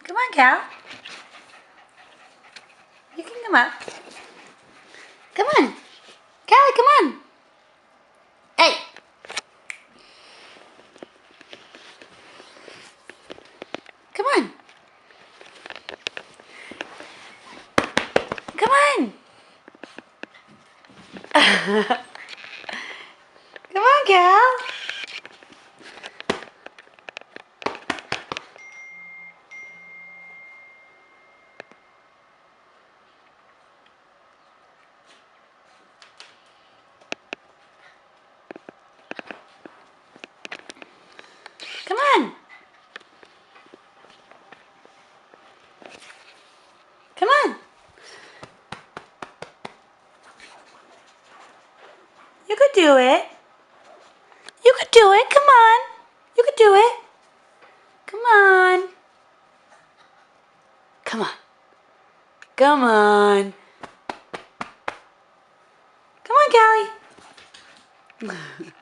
Come on, Cal. You can come up. Come on. Callie, come on. Hey. Come on. Come on. Come on, Cal. Come on. Come on. You could do it. You could do it. Come on. You could do it. Come on. Come on. Come on. Come on, Callie.